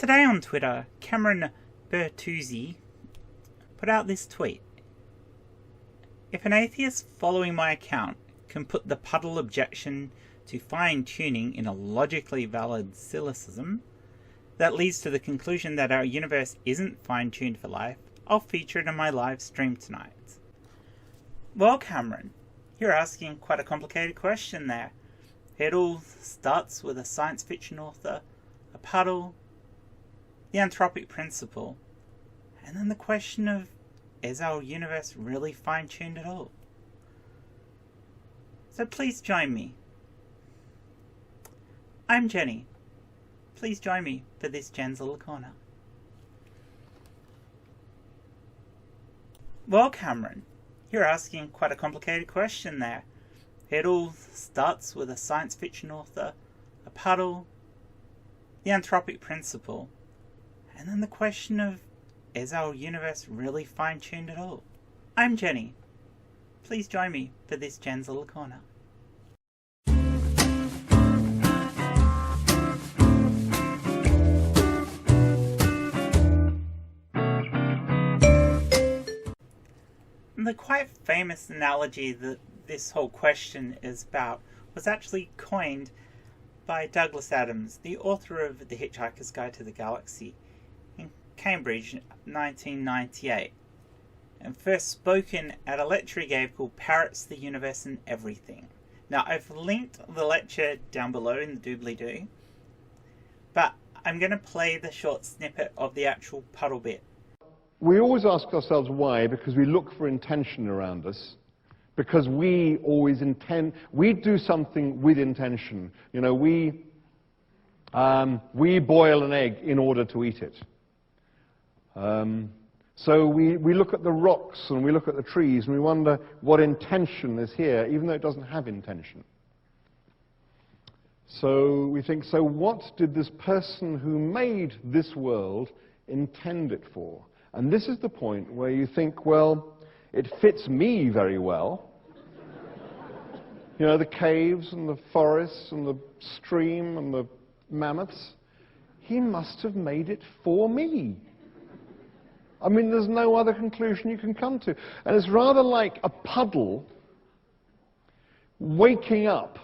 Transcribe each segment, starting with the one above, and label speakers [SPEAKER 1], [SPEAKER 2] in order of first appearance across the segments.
[SPEAKER 1] Today on Twitter, Cameron Bertuzzi put out this tweet. If an atheist following my account can put the Puddle objection to fine-tuning in a logically valid syllogism that leads to the conclusion that our universe isn't fine-tuned for life, I'll feature it in my live stream tonight. Well, Cameron, you're asking quite a complicated question there. It all starts with a science fiction author, a puddle, the Anthropic principle, and then the question of, is our universe really fine-tuned at all? So please join me. I'm Jenny. Please join me for this Jen's Little Corner. Well, Cameron, you're asking quite a complicated question there. It all starts with a science fiction author, a puddle, the Anthropic principle, and then the question of, is our universe really fine-tuned at all? I'm Jenny. Please join me for this Jen's Little Corner. The quite famous analogy that this whole question is about was actually coined by Douglas Adams, the author of The Hitchhiker's Guide to the Galaxy, in Cambridge, 1998, and first spoken at a lecture he gave called Parrots, the Universe and Everything. Now, I've linked the lecture down below in the doobly-doo, but I'm going to play the short snippet of the actual puddle bit.
[SPEAKER 2] We always ask ourselves why, because we look for intention around us, because we always we do something with intention. You know, we boil an egg in order to eat it. So we look at the rocks and we look at the trees and we wonder what intention is here, even though it doesn't have intention. So we think, so what did this person who made this world intend it for? And this is the point where you think, well, it fits me very well. You know, the caves and the forests and the stream and the mammoths. He must have made it for me. I mean, there's no other conclusion you can come to. And it's rather like a puddle waking up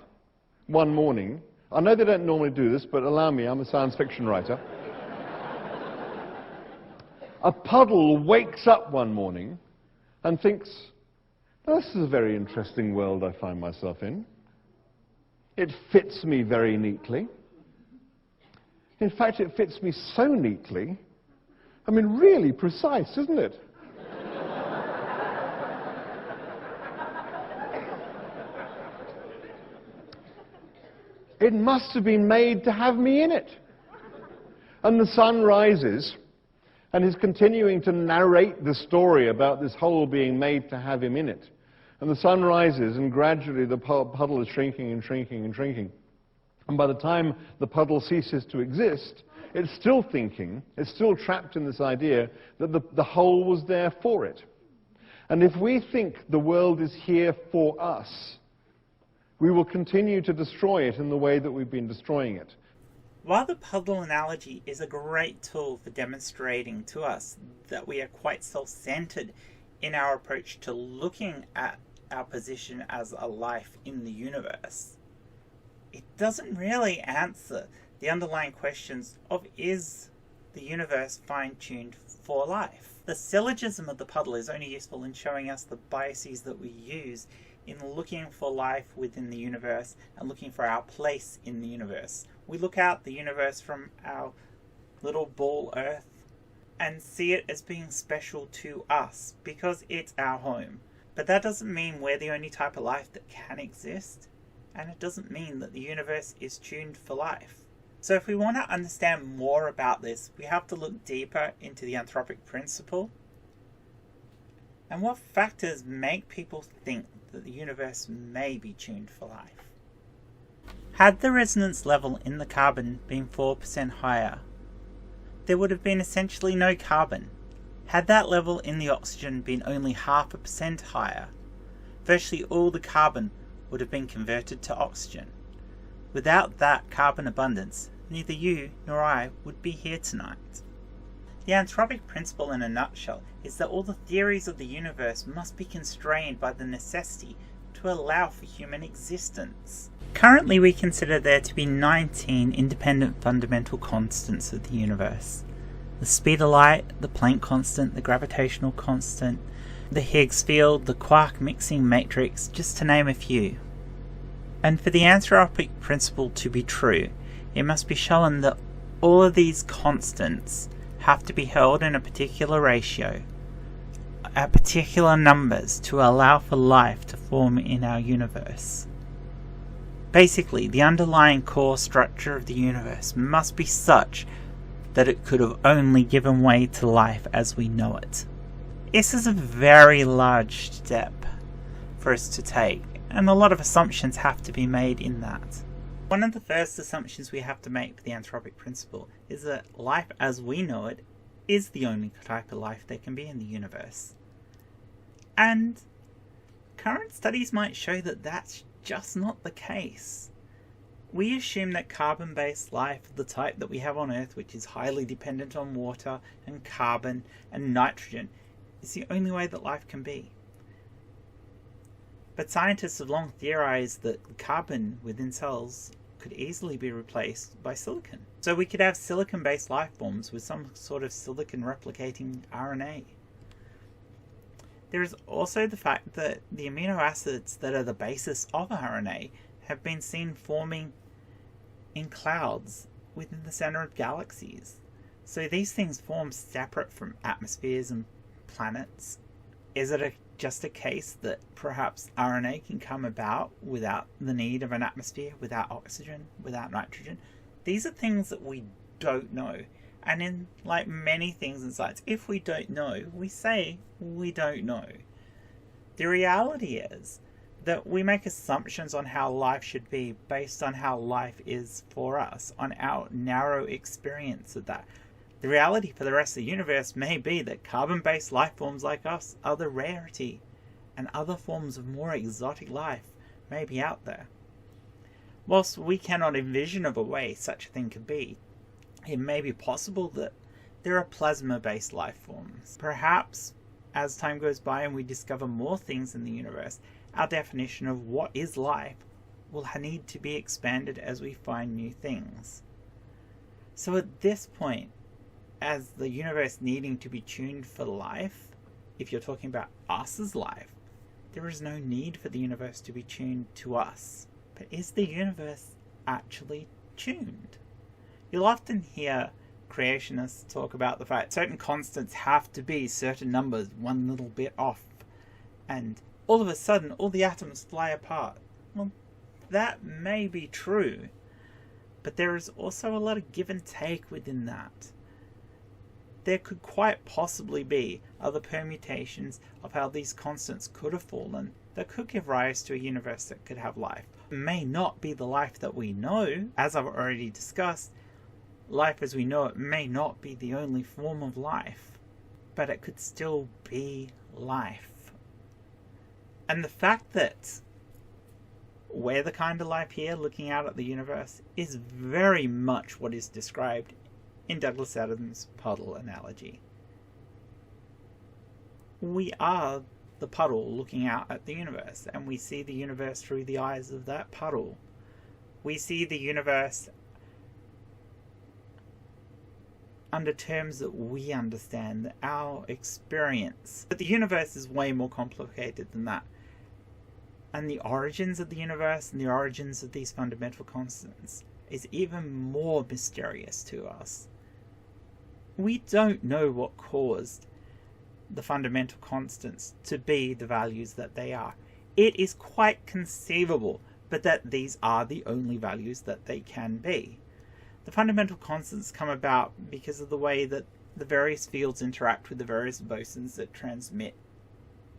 [SPEAKER 2] one morning. I know they don't normally do this, but allow me, I'm a science fiction writer. A puddle wakes up one morning and thinks, this is a very interesting world I find myself in. It fits me very neatly. In fact, it fits me so neatly, I mean, really precise, isn't it? It must have been made to have me in it. And the sun rises, and he's continuing to narrate the story about this hole being made to have him in it. And the sun rises, and gradually the puddle is shrinking and shrinking and shrinking. And by the time the puddle ceases to exist, it's still thinking, it's still trapped in this idea that the hole was there for it. And if we think the world is here for us, we will continue to destroy it in the way that we've been destroying it.
[SPEAKER 1] While the puddle analogy is a great tool for demonstrating to us that we are quite self-centered in our approach to looking at our position as a life in the universe, it doesn't really answer the underlying questions of, is the universe fine-tuned for life? The syllogism of the puddle is only useful in showing us the biases that we use in looking for life within the universe and looking for our place in the universe. We look out the universe from our little ball Earth and see it as being special to us because it's our home. But that doesn't mean we're the only type of life that can exist, and it doesn't mean that the universe is tuned for life. So if we want to understand more about this, we have to look deeper into the Anthropic principle and what factors make people think that the universe may be tuned for life. Had the resonance level in the carbon been 4% higher, there would have been essentially no carbon. Had that level in the oxygen been only 0.5% higher, virtually all the carbon would have been converted to oxygen. Without that carbon abundance, neither you nor I would be here tonight. The anthropic principle in a nutshell is that all the theories of the universe must be constrained by the necessity to allow for human existence. Currently we consider there to be 19 independent fundamental constants of the universe. The speed of light, the Planck constant, the gravitational constant, the Higgs field, the quark mixing matrix, just to name a few. And for the anthropic principle to be true, it must be shown that all of these constants have to be held in a particular ratio, at particular numbers, to allow for life to form in our universe. Basically, the underlying core structure of the universe must be such that it could have only given way to life as we know it. This is a very large step for us to take, and a lot of assumptions have to be made in that. One of the first assumptions we have to make for the anthropic principle is that life as we know it is the only type of life there can be in the universe. And current studies might show that that's just not the case. We assume that carbon-based life of the type that we have on Earth, which is highly dependent on water and carbon and nitrogen, is the only way that life can be. But scientists have long theorized that carbon within cells could easily be replaced by silicon. So we could have silicon-based life forms with some sort of silicon replicating RNA. There is also the fact that the amino acids that are the basis of RNA have been seen forming in clouds within the center of galaxies. So these things form separate from atmospheres and planets. Is it just a case that perhaps RNA can come about without the need of an atmosphere, without oxygen, without nitrogen? These are things that we don't know. And in like many things in science, if we don't know, we say we don't know. The reality is that we make assumptions on how life should be based on how life is for us, on our narrow experience of that. The reality for the rest of the universe may be that carbon-based life forms like us are the rarity, and other forms of more exotic life may be out there. Whilst we cannot envision of a way such a thing could be, it may be possible that there are plasma-based life forms. Perhaps, as time goes by and we discover more things in the universe, our definition of what is life will need to be expanded as we find new things. So at this point, as the universe needing to be tuned for life, if you're talking about us as life, there is no need for the universe to be tuned to us. But is the universe actually tuned? You'll often hear creationists talk about the fact certain constants have to be certain numbers, one little bit off, and all of a sudden all the atoms fly apart. Well, that may be true, but there is also a lot of give and take within that. There could quite possibly be other permutations of how these constants could have fallen that could give rise to a universe that could have life. It may not be the life that we know, as I've already discussed. Life as we know it may not be the only form of life, but it could still be life. And the fact that we're the kind of life here looking out at the universe is very much what is described in Douglas Adams' puddle analogy. We are the puddle looking out at the universe, and we see the universe through the eyes of that puddle. We see the universe under terms that we understand, our experience. But the universe is way more complicated than that. And the origins of the universe and the origins of these fundamental constants is even more mysterious to us. We don't know what caused the fundamental constants to be the values that they are. It is quite conceivable, but that these are the only values that they can be. The fundamental constants come about because of the way that the various fields interact with the various bosons that transmit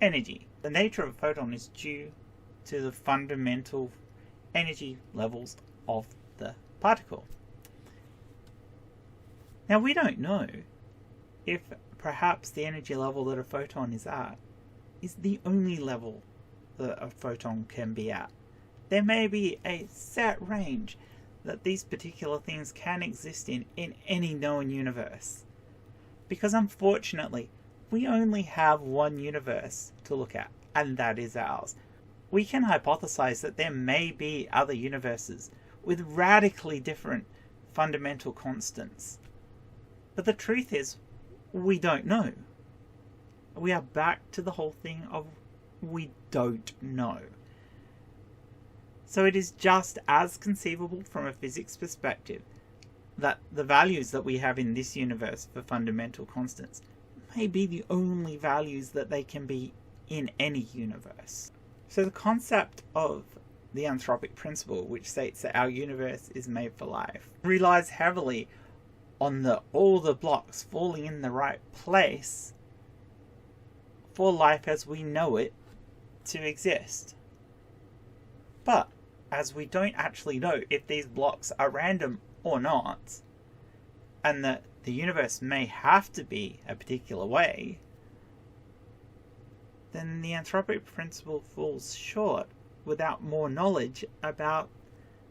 [SPEAKER 1] energy. The nature of a photon is due to the fundamental energy levels of the particle. Now, we don't know if perhaps the energy level that a photon is at is the only level that a photon can be at. There may be a set range that these particular things can exist in any known universe. Because unfortunately, we only have one universe to look at, and that is ours. We can hypothesize that there may be other universes with radically different fundamental constants. But the truth is, we don't know. We are back to the whole thing of we don't know. So it is just as conceivable from a physics perspective that the values that we have in this universe for fundamental constants may be the only values that they can be in any universe. So the concept of the anthropic principle, which states that our universe is made for life, relies heavily on all the blocks falling in the right place for life as we know it to exist. But as we don't actually know if these blocks are random or not, and that the universe may have to be a particular way, then the anthropic principle falls short without more knowledge about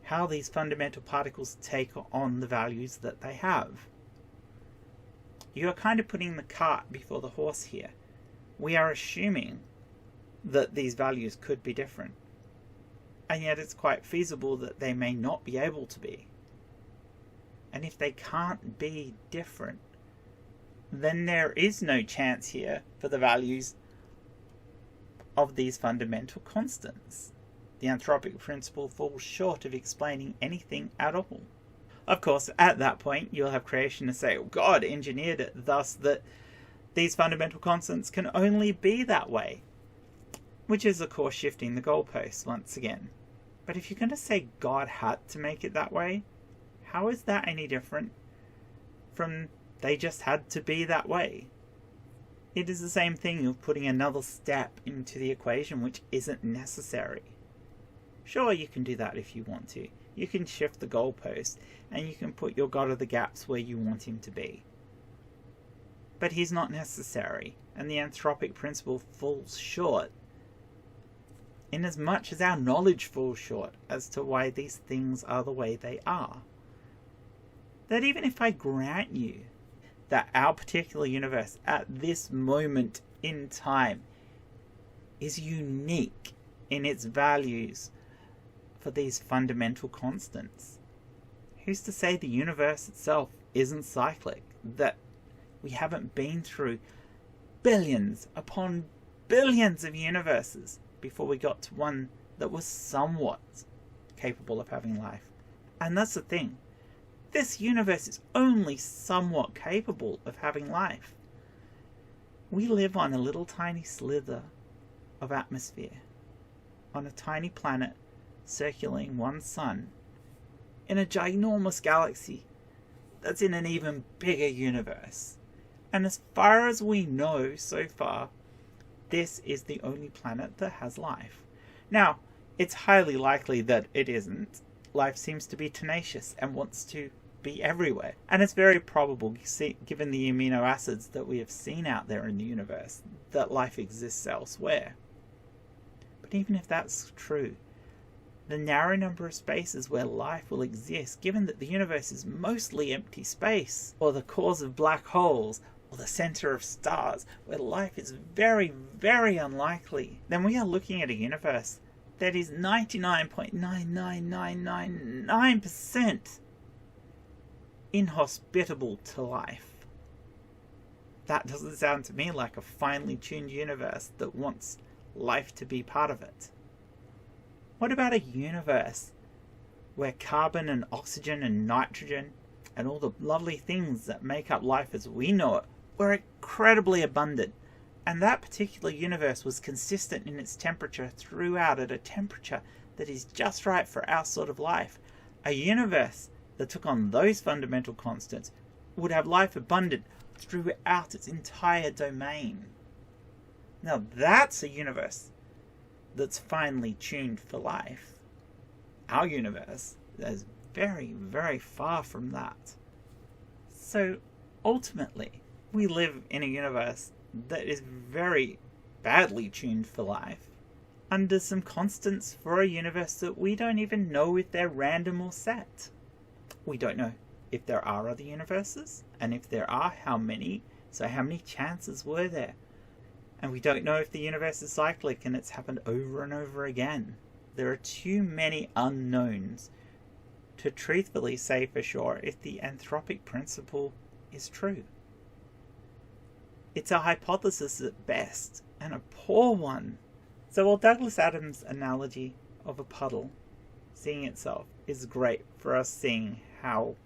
[SPEAKER 1] how these fundamental particles take on the values that they have. You are kind of putting the cart before the horse here. We are assuming that these values could be different, and yet it's quite feasible that they may not be able to be. And if they can't be different, then there is no chance here for the values of these fundamental constants. The anthropic principle falls short of explaining anything at all. Of course, at that point, you'll have creationists say, oh, God engineered it thus that these fundamental constants can only be that way. Which is, of course, shifting the goalposts once again. But if you're going to say God had to make it that way, how is that any different from they just had to be that way? It is the same thing of putting another step into the equation which isn't necessary. Sure, you can do that if you want to. You can shift the goalpost and you can put your God of the gaps where you want him to be. But he's not necessary, and the anthropic principle falls short in as much as our knowledge falls short as to why these things are the way they are. That even if I grant you that our particular universe at this moment in time is unique in its values for these fundamental constants, who's to say the universe itself isn't cyclic, that we haven't been through billions upon billions of universes before we got to one that was somewhat capable of having life? And that's the thing. This universe is only somewhat capable of having life. We live on a little tiny slither of atmosphere, on a tiny planet circling one sun, in a ginormous galaxy that's in an even bigger universe. And as far as we know so far, this is the only planet that has life. Now, it's highly likely that it isn't. Life seems to be tenacious and wants to be everywhere. And it's very probable, given the amino acids that we have seen out there in the universe, that life exists elsewhere. But even if that's true, the narrow number of spaces where life will exist, given that the universe is mostly empty space, or the cores of black holes, or the center of stars, where life is very, very unlikely, then we are looking at a universe that is 99.99999% inhospitable to life. That doesn't sound to me like a finely tuned universe that wants life to be part of it. What about a universe where carbon and oxygen and nitrogen and all the lovely things that make up life as we know it were incredibly abundant, and that particular universe was consistent in its temperature throughout at a temperature that is just right for our sort of life? A universe that took on those fundamental constants would have life abundant throughout its entire domain. Now that's a universe that's finely tuned for life. Our universe is very, very far from that. So ultimately, we live in a universe that is very badly tuned for life, under some constants for a universe that we don't even know if they're random or set. We don't know if there are other universes, and if there are, how many. So how many chances were there? And we don't know if the universe is cyclic and it's happened over and over again. There are too many unknowns to truthfully say for sure if the anthropic principle is true. It's a hypothesis at best, and a poor one. So while Douglas Adams' analogy of a puddle seeing itself is great for us seeing how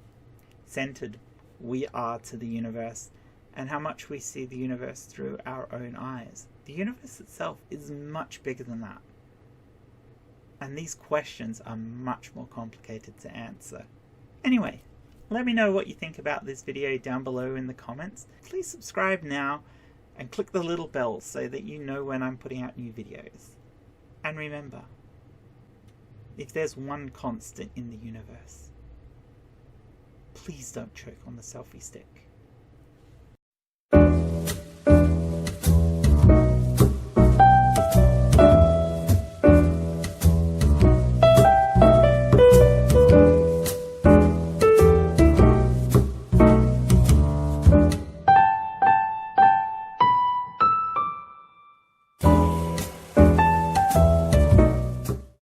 [SPEAKER 1] centered we are to the universe and how much we see the universe through our own eyes, the universe itself is much bigger than that. And these questions are much more complicated to answer. Anyway, let me know what you think about this video down below in the comments. Please subscribe now and click the little bell so that you know when I'm putting out new videos. And remember, if there's one constant in the universe, please don't choke on the selfie stick.